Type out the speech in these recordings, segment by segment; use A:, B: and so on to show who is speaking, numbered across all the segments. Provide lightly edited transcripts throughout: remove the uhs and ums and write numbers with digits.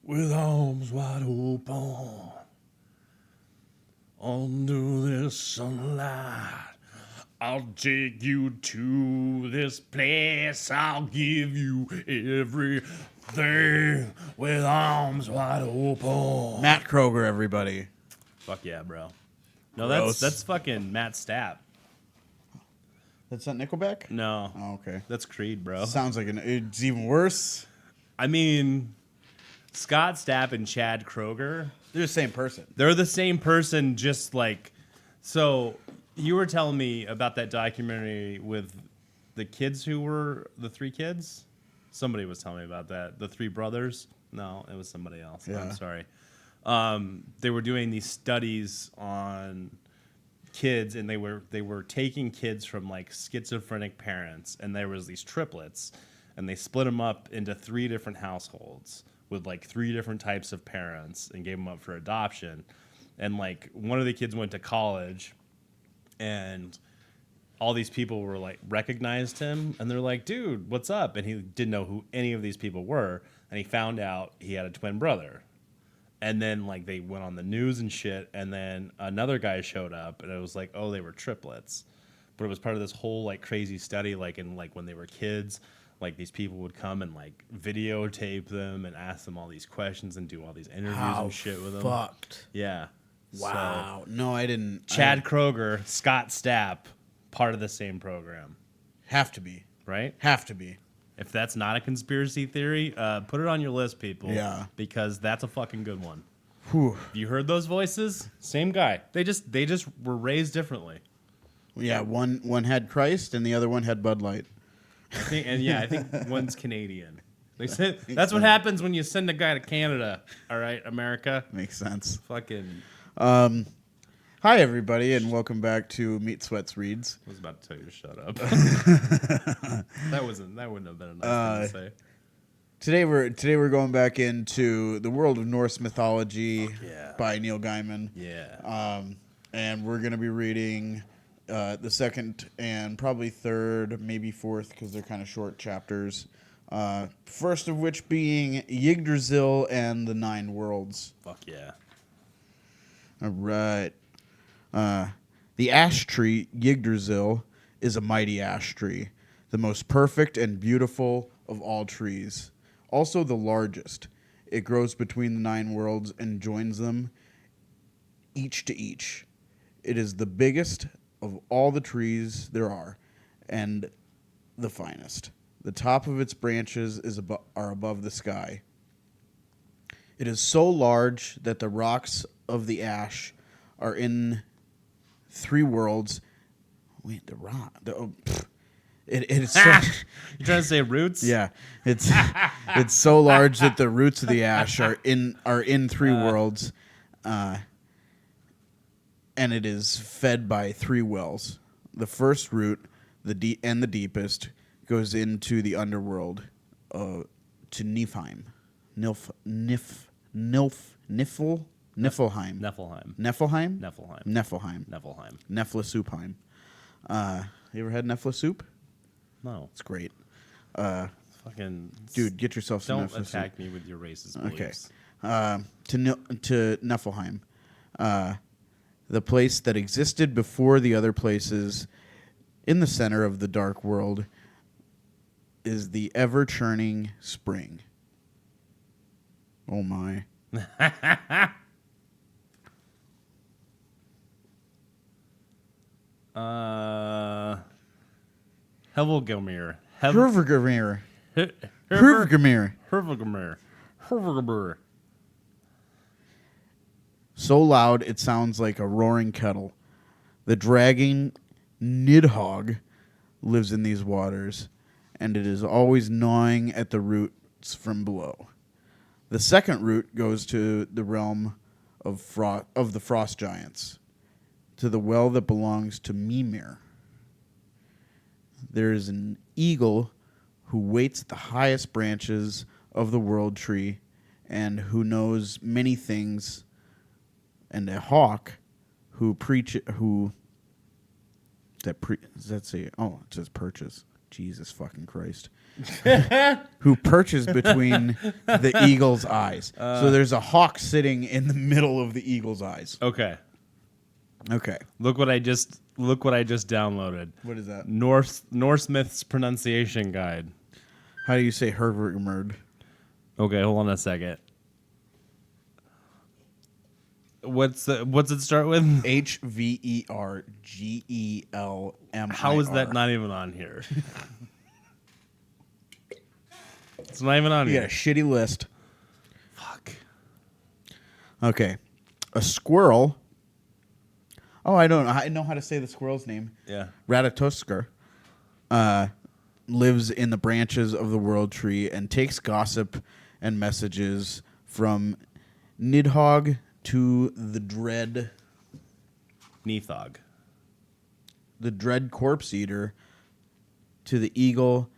A: with arms wide open under this sunlight. I'll take you to this place. I'll give you everything with arms wide open.
B: Matt Kroger, everybody.
A: Fuck yeah, bro. No,
B: Gross.
A: that's fucking Matt Stapp.
B: That's not Nickelback?
A: No.
B: Oh, okay.
A: That's Creed, bro.
B: Sounds like it's even worse.
A: I mean, Scott Stapp and Chad Kroger,
B: They're the same person.
A: they're the same person, just like... So, you were telling me about that documentary with the kids who were... The three kids? Somebody was telling me about that. The three brothers? No, it was somebody else.
B: Yeah.
A: I'm sorry. They were doing these studies on kids, and they were taking kids from like schizophrenic parents, and there was these triplets, and they split them up into 3 different households with like 3 different types of parents and gave them up for adoption. And like one of the kids went to college, and all these people were like recognized him, and they're like, dude, what's up? And he didn't know who any of these people were, and he found out he had a twin brother. And then, like, they went on the news and shit, and then another guy showed up, and it was like, oh, they were triplets. But it was part of this whole, like, crazy study, like, in, like, when they were kids, like, these people would come and, like, videotape them and ask them all these questions and do all these interviews and shit with them.
B: Fucked.
A: Yeah.
B: Wow.
A: So,
B: No, I didn't.
A: Chad Kroger, Scott Stapp, part of the same program.
B: Have to be.
A: Right?
B: Have to be.
A: If that's not a conspiracy theory, put it on your list, people.
B: Yeah.
A: Because that's a fucking good one.
B: Whew.
A: You heard those voices? Same guy. They just were raised differently.
B: Yeah, one had Christ and the other one had Bud Light.
A: I think one's Canadian. They said that's what happens when you send a guy to Canada. All right, America.
B: Makes sense.
A: Fucking.
B: Hi, everybody, and welcome back to Meat Sweats Reads.
A: I was about to tell you to shut up. That wouldn't have been a nice thing to say.
B: Today we're going back into the world of Norse mythology by Niel Gaiman.
A: Yeah.
B: And we're going to be reading the second and probably third, maybe fourth, because they're kind of short chapters. First of which being Yggdrasil and the Nine Worlds.
A: Fuck yeah.
B: All right. The ash tree, Yggdrasil, is a mighty ash tree, the most perfect and beautiful of all trees. Also the largest. It grows between the 9 worlds and joins them each to each. It is the biggest of all the trees there are, and the finest. The top of its branches are above the sky. It is so large that the rocks of the ash are in 3 worlds. Wait, the rock. It's so,
A: You trying to say roots?
B: yeah. It's so large that the roots of the ash are in 3 worlds, and it is fed by 3 wells. The first root, the deepest, goes into the underworld, to Niflheim. Niflheim. Neflasupheim. You ever had Nefla soup?
A: No.
B: It's great.
A: Fucking.
B: Dude, get yourself some
A: Don't
B: Nefla
A: attack
B: soup.
A: me with your racist
B: Okay.
A: beliefs.
B: To Niflheim. The place that existed before the other places in the center of the dark world is the ever-churning spring. Oh, my.
A: Helvelgomir.
B: Hervergamir. Hervergamir.
A: Hervelgomir.
B: So loud it sounds like a roaring kettle. The dragon Nidhogg lives in these waters, and it is always gnawing at the roots from below. The second root goes to the realm of the frost giants, to the well that belongs to Mimir. There is an eagle who waits at the highest branches of the world tree and who knows many things, and a hawk it says perches. Jesus fucking Christ. Who perches between the eagle's eyes. So there's a hawk sitting in the middle of the eagle's eyes.
A: Okay.
B: Okay.
A: Look what I just downloaded.
B: What is that?
A: Norse Myths Pronunciation Guide.
B: How do you say Hervermerd?
A: Okay, hold on a second. What's it start with?
B: HVERGELMIR.
A: How is that not even on here? It's not even on
B: You
A: here.
B: got a shitty list.
A: Fuck.
B: Okay. A squirrel. Oh, I know how to say the squirrel's name.
A: Yeah.
B: Ratatoskr. Lives in the branches of the world tree and takes gossip and messages from Nidhogg to the dread corpse eater to the eagle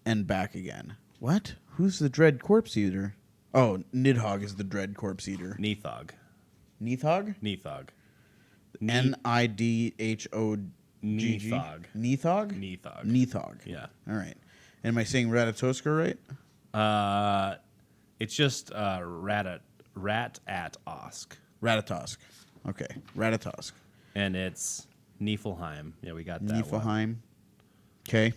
B: and back again. What? Who's the dread corpse eater? Oh, Nidhogg is the dread corpse eater.
A: Neathog.
B: Neathog?
A: Neathog.
B: Nidhogg.
A: Neathog.
B: Neathog?
A: Neathog.
B: Neathog.
A: Yeah.
B: All right. And am I saying Ratatoskr right?
A: It's just Rat-at-osk.
B: Ratatosk. Okay. Ratatosk.
A: And it's Niflheim. Yeah, we got that one.
B: Niflheim. Okay.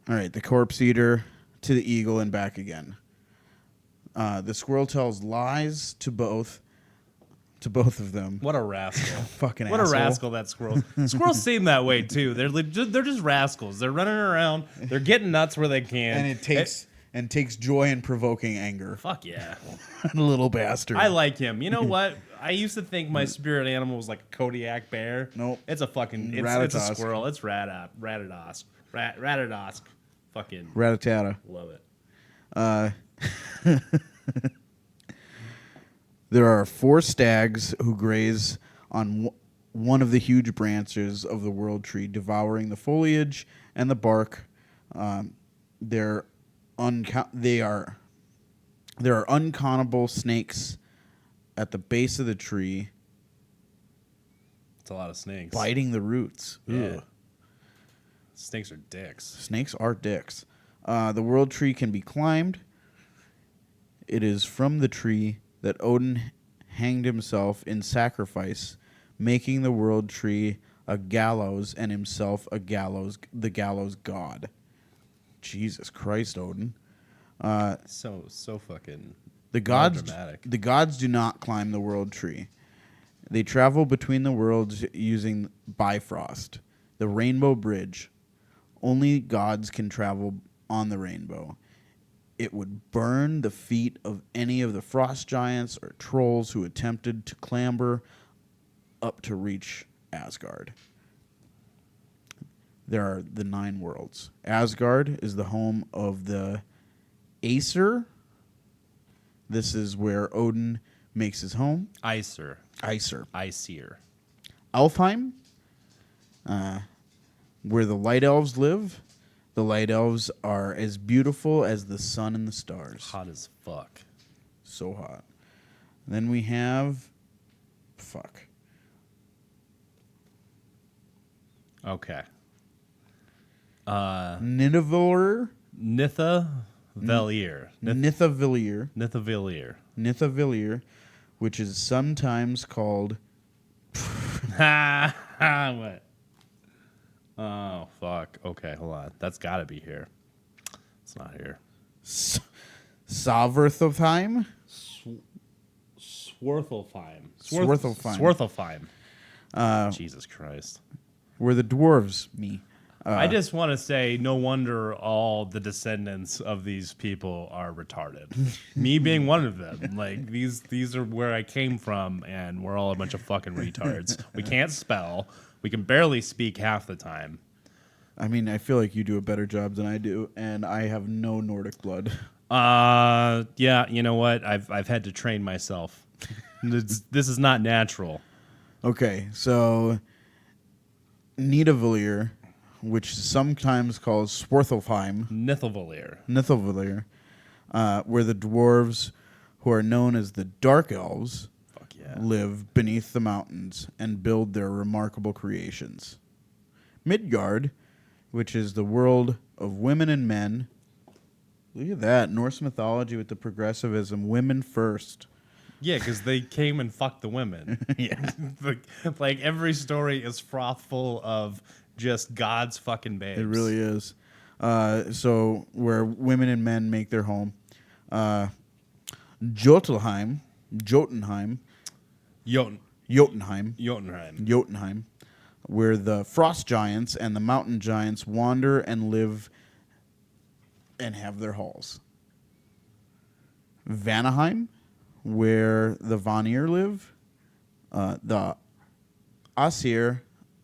B: All right. The corpse eater to the eagle and back again. The squirrel tells lies to both of them.
A: What a rascal.
B: Fucking
A: what
B: asshole.
A: a rascal that squirrel. Squirrels seem that way too. They're just rascals. They're running around. They're getting nuts where they can.
B: And it takes joy in provoking anger.
A: Fuck yeah.
B: Little bastard.
A: I like him. You know what? I used to think my spirit animal was like a Kodiak bear.
B: Nope.
A: It's a fucking it's a squirrel. It's Ratatosk. Ratatosk. Fucking
B: Ratatata.
A: love it.
B: There are 4 stags who graze on one of the huge branches of the world tree, devouring the foliage and the bark. There are uncountable snakes at the base of the tree,
A: It's a lot of snakes.
B: biting the roots.
A: Yeah.
B: Ugh.
A: Snakes are dicks.
B: Snakes are dicks. The world tree can be climbed. It is from the tree that Odin hanged himself in sacrifice, making the world tree a gallows and himself the gallows god. Jesus Christ, Odin.
A: So fucking
B: The gods
A: melodramatic.
B: the gods do not climb the world tree. They travel between the worlds using Bifrost, the rainbow bridge. Only gods can travel on the rainbow. It would burn the feet of any of the frost giants or trolls who attempted to clamber up to reach Asgard. There are the 9 worlds. Asgard is the home of the Aesir. This is where Odin makes his home.
A: Iser.
B: Alfheim, where the light elves live. The light elves are as beautiful as the sun and the stars.
A: Hot as fuck.
B: So hot. Then we have... Fuck.
A: Okay.
B: Nidavellir.
A: Nithavellir.
B: Nithavellir, which is sometimes called...
A: What? Oh, fuck. Okay, hold on. That's got to be here. It's not here.
B: Swarthofheim.
A: Swarthofheim. Jesus Christ.
B: Where the dwarves meet.
A: I just want to say, no wonder all the descendants of these people are retarded. Me being one of them. Like, these are where I came from, and we're all a bunch of fucking retards. We can't spell. We can barely speak half the time.
B: I mean, I feel like you do a better job than I do, and I have no Nordic blood.
A: Yeah, you know what? I've had to train myself. This is not natural.
B: Okay, so Nidavellir, which is sometimes called Swarthofheim,
A: Nithavellir.
B: where the dwarves, who are known as the Dark Elves,
A: Fuck yeah.
B: live beneath the mountains and build their remarkable creations. Midgard, which is the world of women and men. Look at that. Norse mythology with the progressivism. Women first.
A: Yeah, because they came and fucked the women.
B: Yeah.
A: like every story is froth full of just God's fucking babes.
B: It really is. So where women and men make their home. Jotunheim,
A: Jotunheim.
B: where the frost giants and the mountain giants wander and live and have their halls. Vanaheim, where the Vanir live. The Asir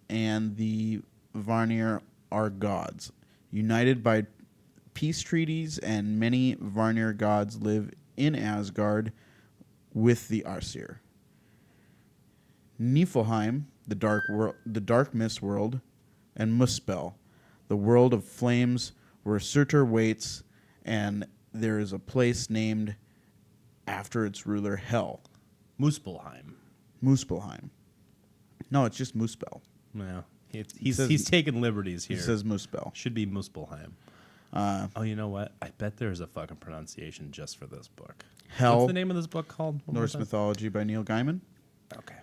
B: and the Vanir are gods. United by peace treaties, and many Vanir gods live in Asgard with the Asir. Niflheim, the dark mist world, and Muspel, the world of flames where Surtur waits, and there is a place named after its ruler, Hel.
A: Muspelheim.
B: No, it's just Muspel.
A: Well, he's taking liberties here.
B: He says Muspel.
A: Should be Muspelheim. Oh, you know what? I bet there's a fucking pronunciation just for this book.
B: Hel.
A: What's the name of this book called?
B: Norse Mythology by Niel Gaiman.
A: Okay.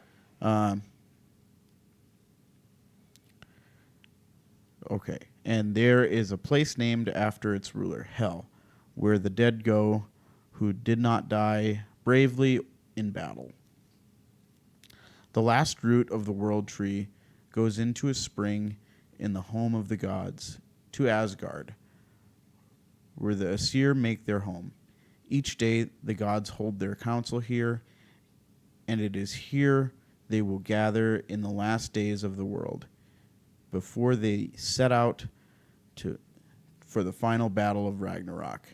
B: Okay. And there is a place named after its ruler, Hel, where the dead go who did not die bravely in battle. The last root of the world tree goes into a spring in the home of the gods, to Asgard, where the Asir make their home. Each day the gods hold their council here, and it is here they will gather in the last days of the world, before they set out for the final battle of Ragnarok.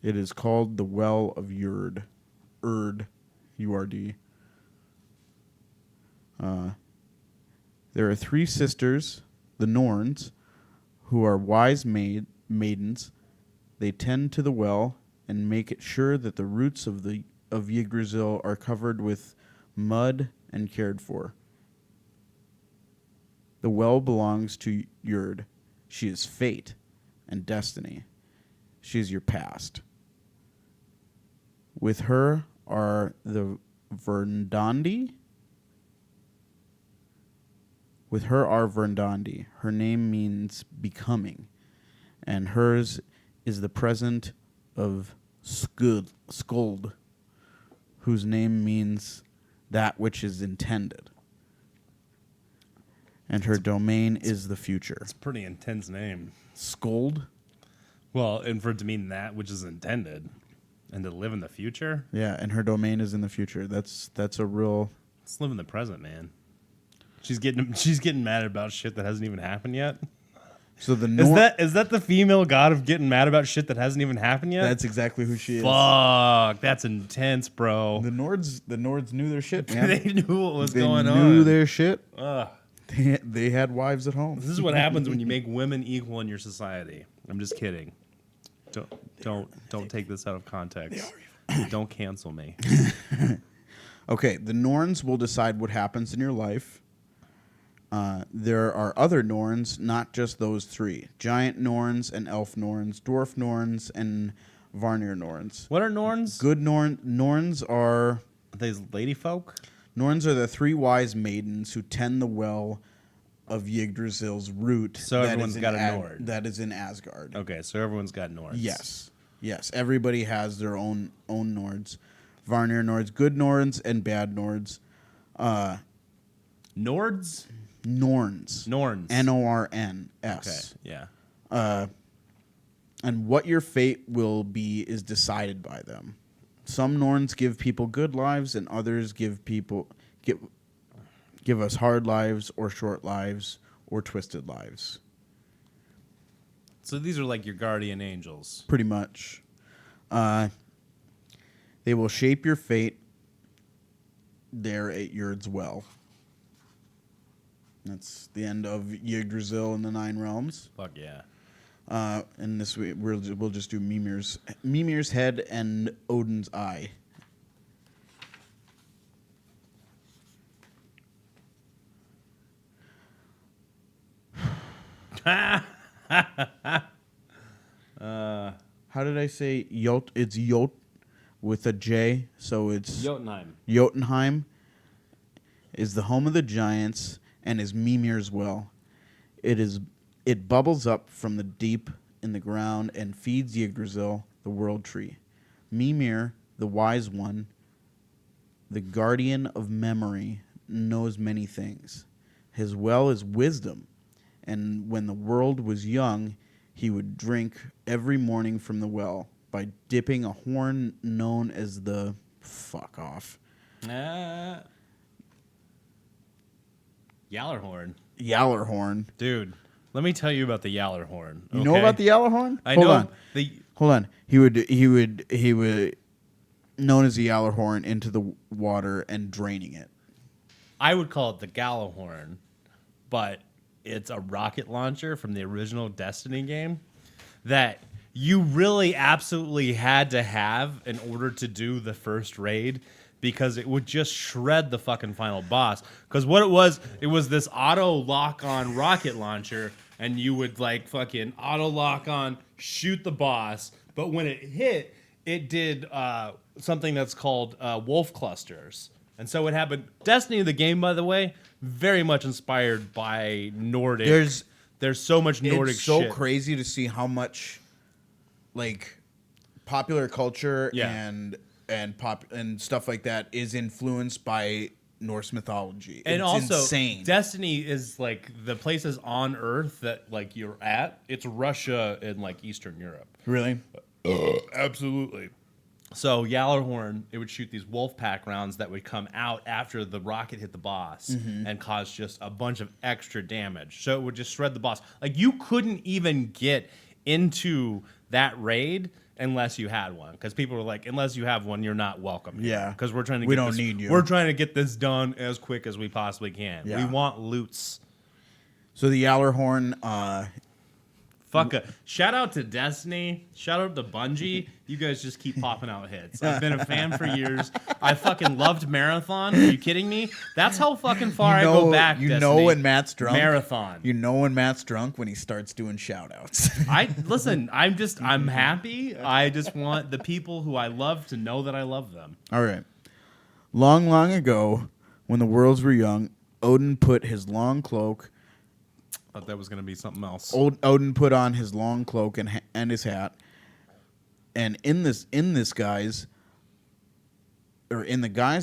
B: It is called the Well of Urd. U-R-D. There are 3 sisters, the Norns, who are wise maidens. They tend to the well and make it sure that the roots of Yggdrasil are covered with mud and cared for. The well belongs to Urd. She is fate and destiny. She is your past. With her are the Verdandi. Her name means becoming, and hers is the present of Skuld, whose name means that which is intended. And her domain is the future.
A: It's a pretty intense name.
B: Skuld?
A: Well, and for it to mean that which is intended, and to live in the future.
B: Yeah, and her domain is in the future. That's a real.
A: Let's live in the present, man. She's getting mad about shit that hasn't even happened yet.
B: So
A: is that the female god of getting mad about shit that hasn't even happened yet?
B: That's exactly who she is.
A: Fuck, that's intense, bro.
B: The Nords knew their shit, man.
A: They knew what was going on.
B: They knew their shit.
A: Ugh.
B: They had wives at home.
A: This is what happens when you make women equal in your society. I'm just kidding. Don't take this out of context. Don't cancel me.
B: Okay, the Norns will decide what happens in your life. There are other Norns, not just those 3. Giant Norns and Elf Norns, Dwarf Norns and Vanir Norns.
A: What are Norns?
B: Good Norns are
A: these lady folk?
B: Norns are the 3 wise maidens who tend the well of Yggdrasil's root.
A: So everyone's got a Nord.
B: That is in Asgard.
A: Okay, so everyone's got Nords.
B: Yes. Everybody has their own Nords. Vanir Nords, good Nords and bad Nords.
A: Nords?
B: Norns. N-O-R-N-S.
A: Okay, yeah.
B: And what your fate will be is decided by them. Some Norns give people good lives, and others give us hard lives, or short lives, or twisted lives.
A: So these are like your guardian angels.
B: Pretty much. They will shape your fate there at Yurd's Well. That's the end of Yggdrasil and the 9 realms.
A: Fuck yeah.
B: And this week we'll just do Mimir's head and Odin's eye. How did I say Jot? It's Jot with a J, so it's
A: Jotunheim.
B: Jotunheim is the home of the giants and is Mimir's well. It bubbles up from the deep in the ground and feeds Yggdrasil, the world tree. Mimir, the wise one, the guardian of memory, knows many things. His well is wisdom, and when the world was young, he would drink every morning from the well by dipping a horn known as the fuck off.
A: Yallerhorn.
B: Yallerhorn.
A: Dude, let me tell you about the Yallerhorn.
B: You know about the Yallerhorn?
A: Hold on.
B: Hold on. He would known as the Yallerhorn into the water and draining it.
A: I would call it the Gallahorn, but it's a rocket launcher from the original Destiny game that you really absolutely had to have in order to do the first raid, because it would just shred the fucking final boss. Because what it was this auto lock on rocket launcher, and you would like fucking auto lock on, shoot the boss, but when it hit, it did something that's called wolf clusters. And so what happened, Destiny, the game, by the way, very much inspired by Nordic. There's so much Nordic shit.
B: It's so crazy to see how much, like, popular culture and stuff like that is influenced by Norse mythology.
A: And
B: it's
A: also,
B: insane.
A: Destiny is like the places on Earth that like you're at. It's Russia and like Eastern Europe.
B: Really?
A: Absolutely. So Yallerhorn, it would shoot these wolf pack rounds that would come out after the rocket hit the boss and cause just a bunch of extra damage. So it would just shred the boss. Like you couldn't even get into that raid unless you had one, because people were like, unless you have one, you're not welcome here.
B: Yeah,
A: because we're trying to.
B: We don't need you.
A: We're trying to get this done as quick as we possibly can.
B: Yeah.
A: We want loots.
B: So the Yallerhorn.
A: Shout out to Destiny. Shout out to Bungie. You guys just keep popping out hits. I've been a fan for years. I fucking loved Marathon. Are you kidding me? That's how fucking far I go back.
B: You
A: Destiny.
B: know when Matt's drunk.
A: Marathon.
B: You know when Matt's drunk when he starts doing shout outs.
A: I'm happy. I just want the people who I love to know that I love them.
B: All right. Long, long ago, when the worlds were young, Odin put his long cloak.
A: Thought that was going to be something else.
B: Odin put on his long cloak and his hat, and in the guise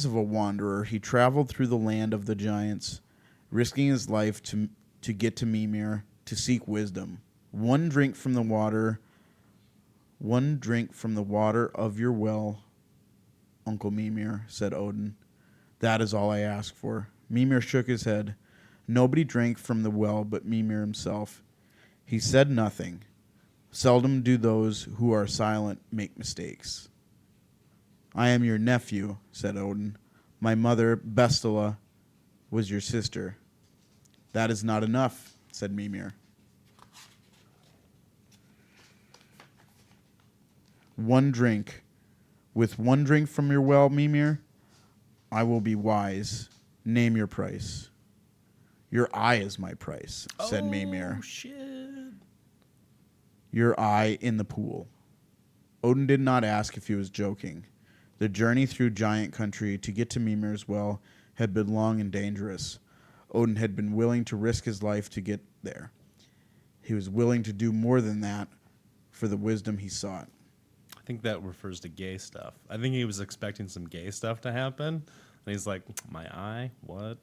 B: of a wanderer, he traveled through the land of the giants, risking his life to get to Mimir to seek wisdom. One drink from the water of your well, Uncle Mimir, said Odin. That is all I ask for. Mimir shook his head. Nobody drank from the well but Mimir himself. He said nothing. Seldom do those who are silent make mistakes. I am your nephew, said Odin. My mother, Bestala, was your sister. That is not enough, said Mimir. One drink. With one drink from your well, Mimir, I will be wise. Name your price. Your eye is my price, said Mimir.
A: Oh, shit.
B: Your eye in the pool. Odin did not ask if he was joking. The journey through giant country to get to Mimir's well had been long and dangerous. Odin had been willing to risk his life to get there. He was willing to do more than that for the wisdom he sought.
A: I think that refers to gay stuff. I think he was expecting some gay stuff to happen. And he's like, my eye? What?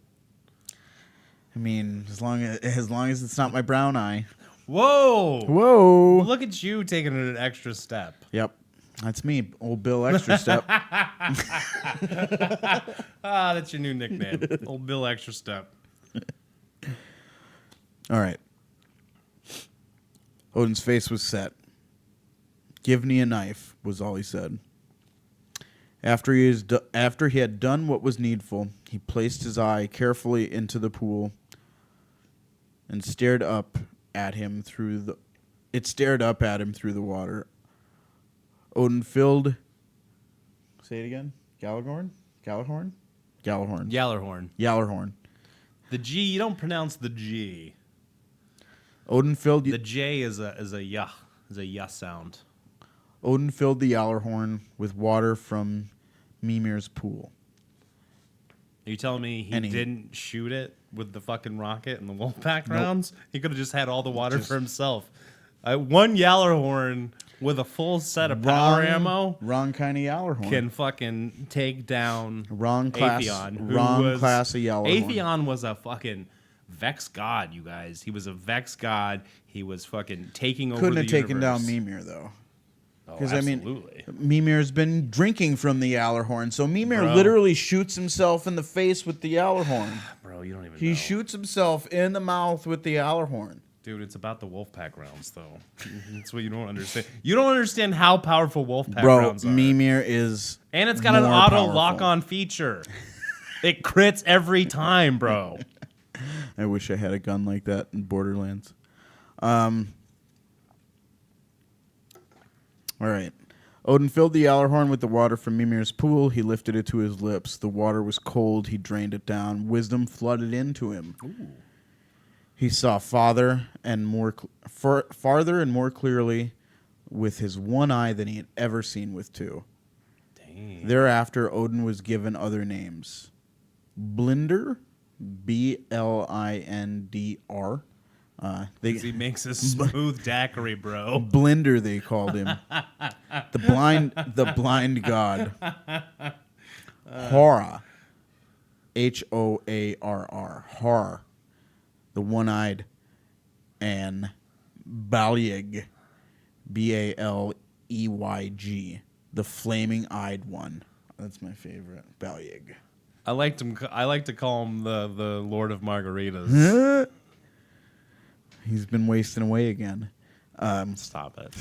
B: I mean, as long as it's not my brown eye.
A: Whoa!
B: Whoa!
A: Look at you taking an extra step.
B: Yep. That's me, old Bill Extra Step.
A: That's your new nickname. Old Bill Extra Step.
B: All right. Odin's face was set. Give me a knife, was all he said. After he had done what was needful, he placed his eye carefully into the pool and stared up at him through the water. Odin filled. Say it again. Gjallarhorn.
A: Yallerhorn.
B: Yallarhorn.
A: The G, you don't pronounce the G.
B: Odin filled
A: The J is a yah sound.
B: Odin filled the Gjallarhorn with water from Mimir's pool.
A: Are you telling me he didn't shoot it with the fucking rocket and the Wolfpack
B: Nope.
A: rounds? He could have just had all the water for himself. One Gjallarhorn with a full set of power ammo
B: Wrong kind of Gjallarhorn.
A: can fucking take down
B: Wrong class.
A: Atheon.
B: Wrong class of Gjallarhorn.
A: Atheon was a fucking Vex god, you guys. He was a Vex god. He was fucking taking over
B: Couldn't
A: the
B: have taken
A: universe.
B: down Mimir, though.
A: Oh,
B: Because,
A: absolutely.
B: Mimir's been drinking from the Gjallarhorn, so Mimir
A: Bro.
B: literally shoots himself in the face with the Gjallarhorn.
A: Bro, you don't even know.
B: He shoots himself in the mouth with the Gjallarhorn.
A: Dude, it's about the Wolfpack rounds, though. That's what you don't understand. You don't understand how powerful Wolfpack rounds are.
B: Mimir is
A: And it's got an
B: more
A: auto
B: powerful.
A: lock-on feature. It crits every time, bro.
B: I wish I had a gun like that in Borderlands. All right. Odin filled the Gjallarhorn with the water from Mimir's pool. He lifted it to his lips. The water was cold. He drained it down. Wisdom flooded into him.
A: Ooh.
B: He saw farther and more clearly with his one eye than he had ever seen with two.
A: Dang.
B: Thereafter, Odin was given other names. Blinder, Blindr.
A: He makes a smooth daiquiri, bro.
B: Blinder, they called him. the blind god. Hora, Hoarr, Har, the one-eyed, and Balyg, Baleyg, the flaming-eyed one. That's my favorite, Balyg.
A: I like to call him the Lord of Margaritas.
B: He's been wasting away again.
A: Stop it.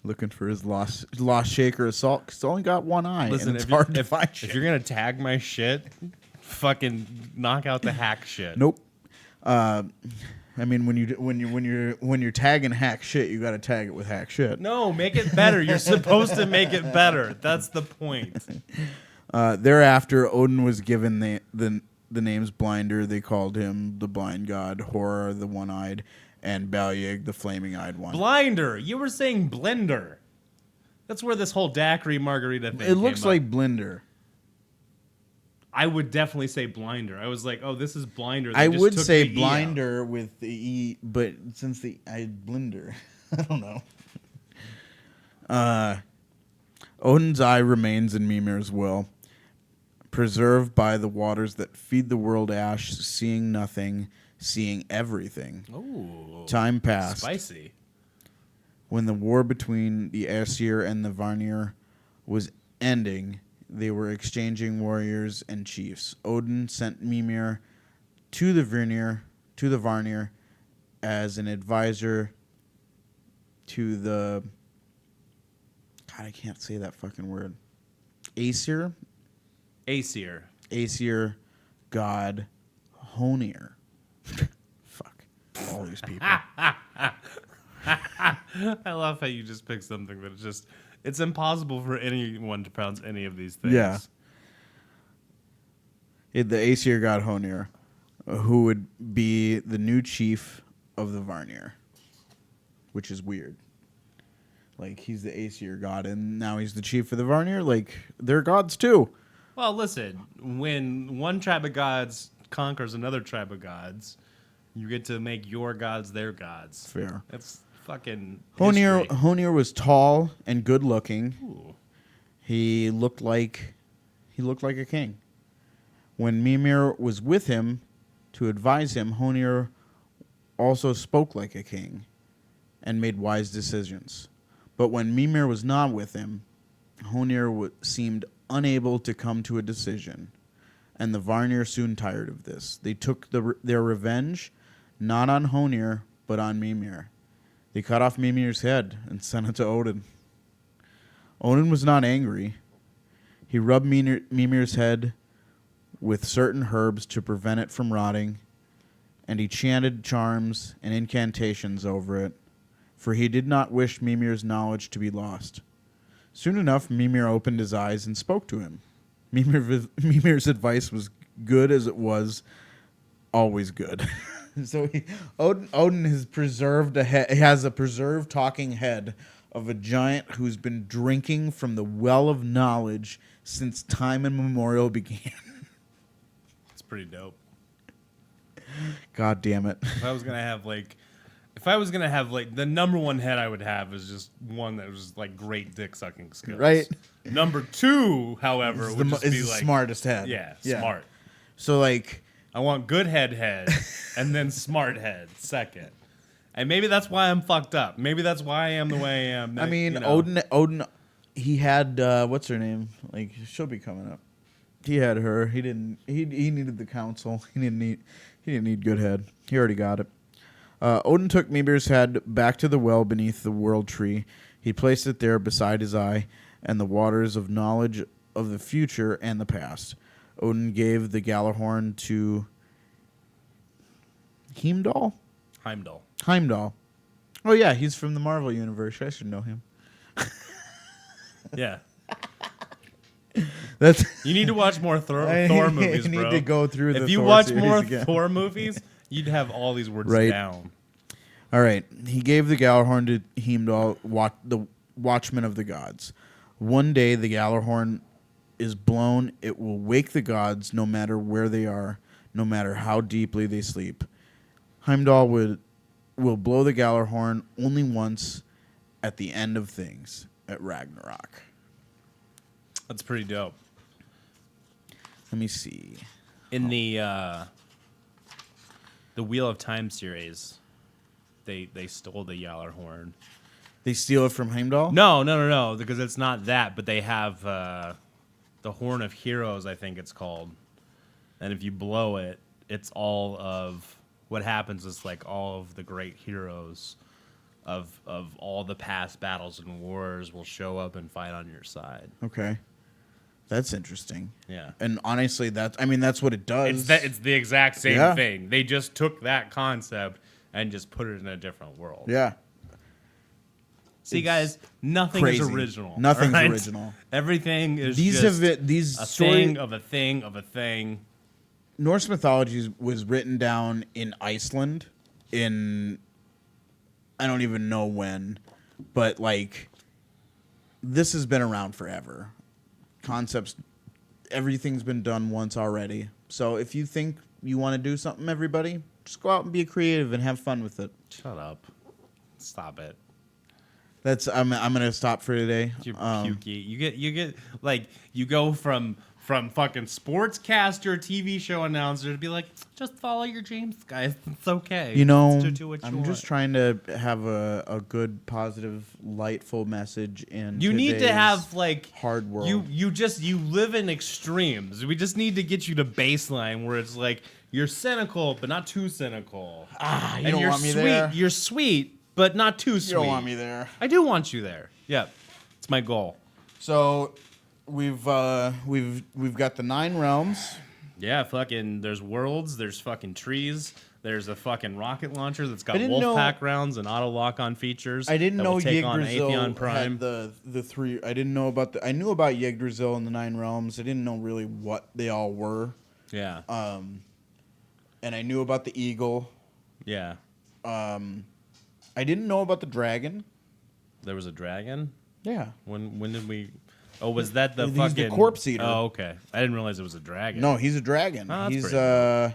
B: Looking for his lost shaker assault. He's only got one eye.
A: Listen,
B: and it's hard to find
A: if
B: shit.
A: you're gonna tag my shit, fucking knock out the hack shit.
B: Nope. I mean, when you're tagging hack shit, you got to tag it with hack shit.
A: No, make it better. You're supposed to make it better. That's the point.
B: Thereafter, Odin was given the names Blinder. They called him the blind god, Horror, the one-eyed, and Balyg, the flaming-eyed one.
A: Blinder. You were saying blender. That's where this whole daiquiri margarita thing
B: It looks
A: came
B: like
A: up.
B: Blender.
A: I would definitely say blinder. I was like, oh, this is blinder. They
B: I
A: just
B: would
A: took
B: say
A: the E out.
B: Blinder with the E, but since I Blinder, I don't know. Odin's eye remains in Mimir's will, preserved by the waters that feed the world ash, seeing nothing, seeing everything.
A: Ooh,
B: Time passed.
A: spicy.
B: When the war between the Aesir and the Vanir was ending, they were exchanging warriors and chiefs. Odin sent Mimir to the Vanir as an advisor to the God, I can't say that fucking word. Aesir god Honir. Fuck. All these people.
A: I love how you just pick something that is just, it's impossible for anyone to pronounce any of these things.
B: Yeah. The Aesir god Honir, who would be the new chief of the Vanir, which is weird. Like, he's the Aesir god, and now he's the chief of the Vanir. Like, they're gods too.
A: Well, listen, when one tribe of gods conquers another tribe of gods, you get to make your gods their gods.
B: Fair.
A: That's fucking
B: Honir
A: history.
B: Honir was tall and good looking.
A: Ooh.
B: He looked like a king. When Mimir was with him to advise him, Honir also spoke like a king and made wise decisions. But when Mimir was not with him, Honir seemed unable to come to a decision, and the Vanir soon tired of this. They took their revenge not on Honir, but on Mimir. They cut off Mimir's head and sent it to Odin. Odin was not angry. He rubbed Mimir's head with certain herbs to prevent it from rotting, and he chanted charms and incantations over it, for he did not wish Mimir's knowledge to be lost. Soon enough, Mimir opened his eyes and spoke to him. Mimir's advice was good as it was always good. So Odin has preserved a head. He has a preserved talking head of a giant who's been drinking from the well of knowledge since time immemorial began.
A: It's pretty dope.
B: God damn it!
A: If I was gonna have like the number one head I would have is just one that was like great dick sucking skills.
B: Right.
A: Number two, however, would just be
B: the
A: like
B: smartest head.
A: Yeah, smart.
B: So like,
A: I want good head, and then smart head second. And maybe that's why I'm fucked up. Maybe that's why I am the way I am.
B: I mean,
A: you know.
B: Odin, he had what's her name? Like, she'll be coming up. He had her. He didn't. He needed the council. He didn't need good head. He already got it. Odin took Mimir's head back to the well beneath the world tree. He placed it there beside his eye and the waters of knowledge of the future and the past. Odin gave the Gjallarhorn to Heimdall. Oh yeah, he's from the Marvel universe. I should know him.
A: Yeah.
B: That's
A: You need to watch more Thor movies,
B: you
A: bro.
B: need to go through the
A: If you
B: Thor
A: watch
B: series
A: more
B: again.
A: Thor movies, you'd have all these words
B: Right.
A: down.
B: All right. He gave the Gjallarhorn to Heimdall, the watchman of the gods. One day the Gjallarhorn is blown. It will wake the gods no matter where they are, no matter how deeply they sleep. Heimdall will blow the Gjallarhorn only once at the end of things, at Ragnarok.
A: That's pretty dope.
B: Let me see.
A: In the Wheel of Time series, they stole the Gjallarhorn.
B: They steal it from Heimdall?
A: No, because it's not that. But they have the Horn of Heroes, I think it's called. And if you blow it, it's all of what happens is like all of the great heroes of all the past battles and wars will show up and fight on your side.
B: Okay. That's interesting.
A: Yeah.
B: And honestly, that's what it does.
A: It's the exact same
B: Yeah.
A: thing. They just took that concept and just put it in a different world.
B: Yeah.
A: See,
B: It's
A: guys, nothing
B: crazy.
A: is original.
B: Nothing's
A: all right?
B: original.
A: Everything is
B: These
A: just
B: these
A: a
B: story
A: thing of a thing of a thing.
B: Norse mythology was written down in Iceland in I don't even know when, but like this has been around forever. Concepts, everything's been done once already. So if you think you want to do something, everybody, just go out and be creative and have fun with it.
A: Shut up. Stop it.
B: I'm gonna stop for today.
A: You're pukey. You get like you go from fucking sportscaster, TV show announcer to be like, just follow your dreams, guys. It's okay.
B: You know,
A: Just do what you
B: I'm
A: want.
B: just trying to have a good, positive, lightful message in.
A: You need to
B: today's
A: have like
B: hard world.
A: You live in extremes. We just need to get you to baseline where it's like you're cynical but not too cynical.
B: You don't
A: you're
B: want me
A: sweet.
B: there.
A: You're sweet but not too sweet.
B: You don't want me there.
A: I do want you there. Yep. It's my goal.
B: So we've got the 9 realms.
A: Yeah, fucking there's worlds, there's fucking trees, there's a fucking rocket launcher that's got
B: I didn't know-
A: Wolfpack rounds and auto lock-on features.
B: I didn't
A: that
B: know
A: will take on
B: Yggdrasil
A: Atheon Prime.
B: had the 3. I didn't know about I knew about Yggdrasil and the 9 realms. I didn't know really what they all were.
A: Yeah.
B: And I knew about the eagle.
A: Yeah.
B: I didn't know about the dragon.
A: There was a dragon?
B: Yeah.
A: When did we Oh, was that the
B: He's
A: fucking
B: the corpse eater.
A: Oh, okay. I didn't realize it was a dragon.
B: No, he's a dragon.
A: Oh, that's
B: He's
A: pretty dope.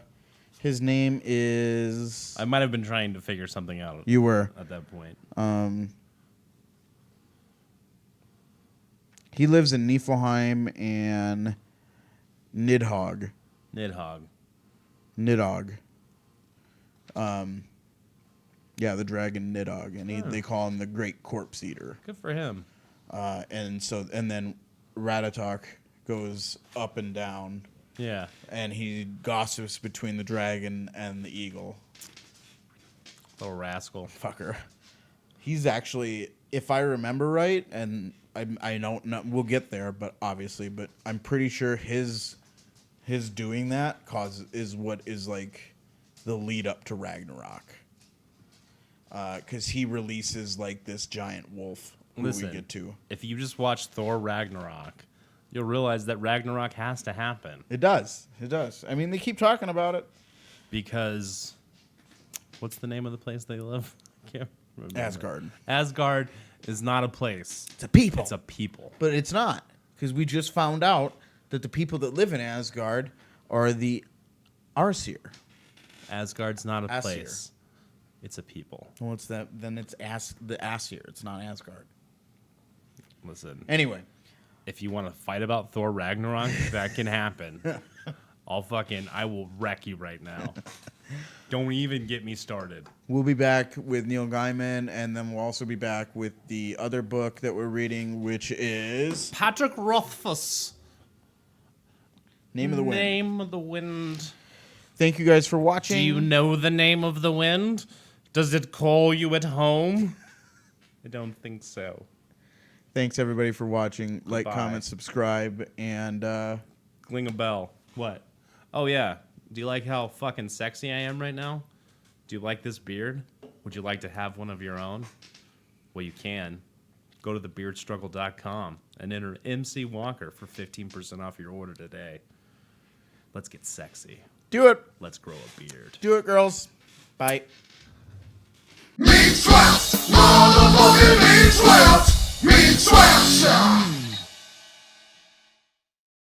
B: his name is
A: I might have been trying to figure something out
B: You were.
A: at that point.
B: He lives in Niflheim and Nidhogg.
A: Nidhogg.
B: Yeah, the dragon Nidhogg, and they call him the Great Corpse Eater.
A: Good for him.
B: And then Ratatok goes up and down,
A: Yeah.
B: and he gossips between the dragon and the eagle.
A: Little rascal.
B: Fucker. He's actually, if I remember right, and I don't know, we'll get there, but I'm pretty sure his doing that is what is like the lead up to Ragnarok. Because he releases like this giant wolf who
A: Listen,
B: we get to.
A: if you just watch Thor Ragnarok, you'll realize that Ragnarok has to happen
B: It does. I mean, they keep talking about it.
A: because What's the name of the place they live? I can't remember.
B: Asgard.
A: Asgard is not a place.
B: It's a people.
A: It's a people.
B: But it's not, because we just found out that the people that live in Asgard are the Arsir.
A: Asgard's not a
B: Asir.
A: place. It's a people.
B: What's that? Then it's the Asir. It's not Asgard.
A: Listen,
B: Anyway,
A: if you want to fight about Thor Ragnarok, that can happen. I will wreck you right now. Don't even get me started.
B: we'll be back with Neil Gaiman, and then we'll also be back with the other book that we're reading, which is
A: Patrick Rothfuss.
B: Name of the Wind.
A: Name of the Wind.
B: Thank you guys for watching.
A: Do you know the name of the wind? Does it call you at home? I don't think so.
B: Thanks everybody for watching. Like,
A: Goodbye.
B: comment, subscribe, and
A: Cling a bell. What? Oh, yeah. Do you like how fucking sexy I am right now? Do you like this beard? Would you like to have one of your own? Well, you can. Go to thebeardstruggle.com and enter MC Walker for 15% off your order today. Let's get sexy.
B: do it.
A: Let's grow a beard.
B: Do it, girls. Bye.